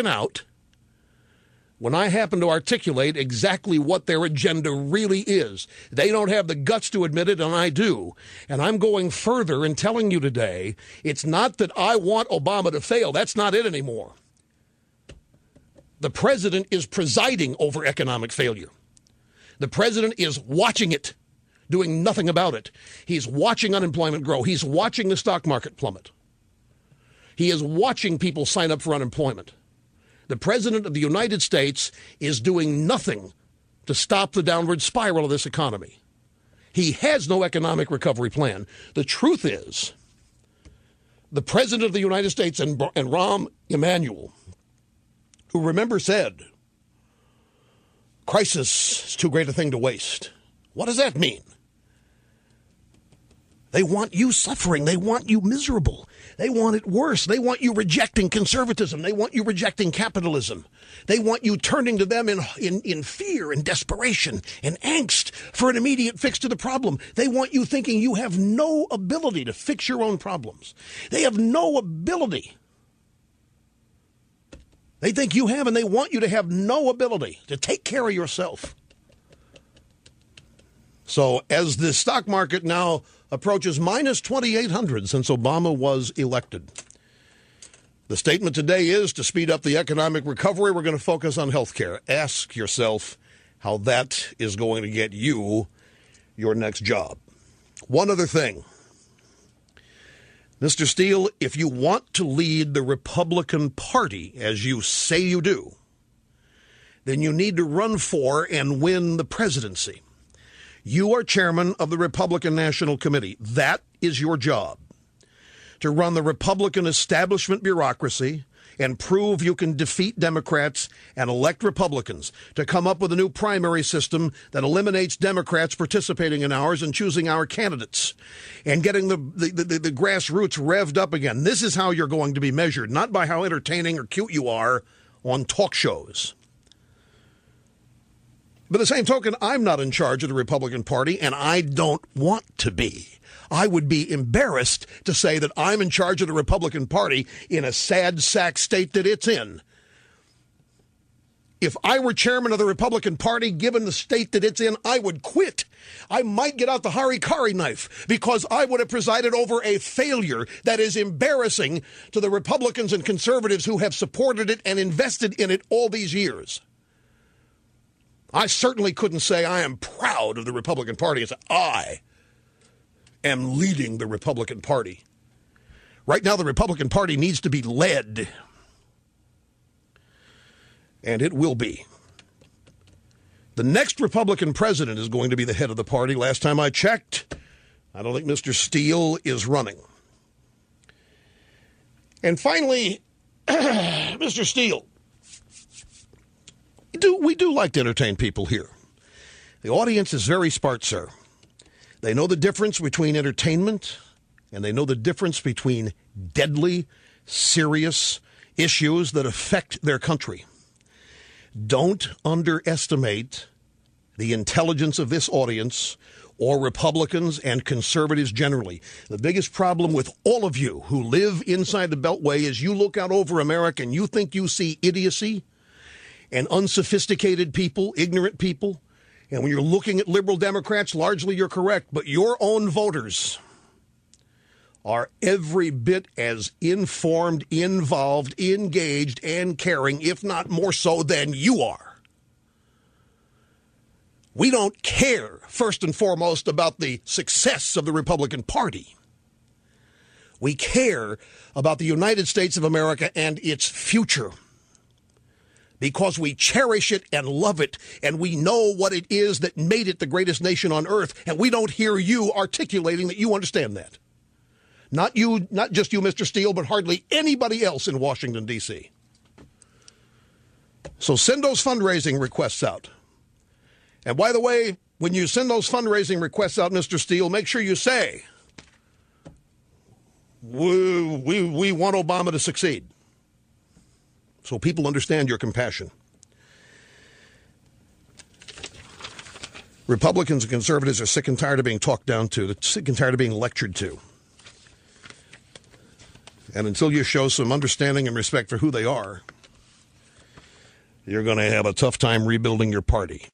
out when I happen to articulate exactly what their agenda really is. They don't have the guts to admit it, and I do. And I'm going further and telling you today, it's not that I want Obama to fail. That's not it anymore. The president is presiding over economic failure. The president is watching it, doing nothing about it. He's watching unemployment grow. He's watching the stock market plummet. He is watching people sign up for unemployment. The President of the United States is doing nothing to stop the downward spiral of this economy. He has no economic recovery plan. The truth is, the President of the United States and Rahm Emanuel, who remember said, crisis is too great a thing to waste. What does that mean? They want you suffering. They want you miserable. They want it worse. They want you rejecting conservatism. They want you rejecting capitalism. They want you turning to them in fear and desperation and angst for an immediate fix to the problem. They want you thinking you have no ability to fix your own problems. They have no ability. They think you have, and they want you to have no ability to take care of yourself. So as the stock market now approaches minus 2,800 since Obama was elected, the statement today is to speed up the economic recovery, we're going to focus on health care. Ask yourself how that is going to get you your next job. One other thing. Mr. Steele, if you want to lead the Republican Party, as you say you do, then you need to run for and win the presidency. You are chairman of the Republican National Committee. That is your job, to run the Republican establishment bureaucracy and prove you can defeat Democrats and elect Republicans, to come up with a new primary system that eliminates Democrats participating in ours and choosing our candidates and getting the grassroots revved up again. This is how you're going to be measured, not by how entertaining or cute you are on talk shows. By the same token, I'm not in charge of the Republican Party, and I don't want to be. I would be embarrassed to say that I'm in charge of the Republican Party in a sad sack state that it's in. If I were chairman of the Republican Party, given the state that it's in, I would quit. I might get out the harikari knife because I would have presided over a failure that is embarrassing to the Republicans and conservatives who have supported it and invested in it all these years. I certainly couldn't say I am proud of the Republican Party. It's I am leading the Republican Party. Right now, the Republican Party needs to be led. And it will be. The next Republican president is going to be the head of the party. Last time I checked, I don't think Mr. Steele is running. And finally, Mr. Steele. We do like to entertain people here. The audience is very smart, sir. They know the difference between entertainment and they know the difference between deadly, serious issues that affect their country. Don't underestimate the intelligence of this audience or Republicans and conservatives generally. The biggest problem with all of you who live inside the Beltway is you look out over America and you think you see idiocy and unsophisticated people, ignorant people. And when you're looking at liberal Democrats, largely you're correct. But your own voters are every bit as informed, involved, engaged, and caring, if not more so, than you are. We don't care, first and foremost, about the success of the Republican Party. We care about the United States of America and its future, because we cherish it and love it, and we know what it is that made it the greatest nation on earth, and we don't hear you articulating that you understand that. Not you, not just you, Mr. Steele, but hardly anybody else in Washington, D.C. So send those fundraising requests out. And by the way, when you send those fundraising requests out, Mr. Steele, make sure you say, we want Obama to succeed. So people understand your compassion. Republicans and conservatives are sick and tired of being talked down to. They're sick and tired of being lectured to. And until you show some understanding and respect for who they are, you're going to have a tough time rebuilding your party.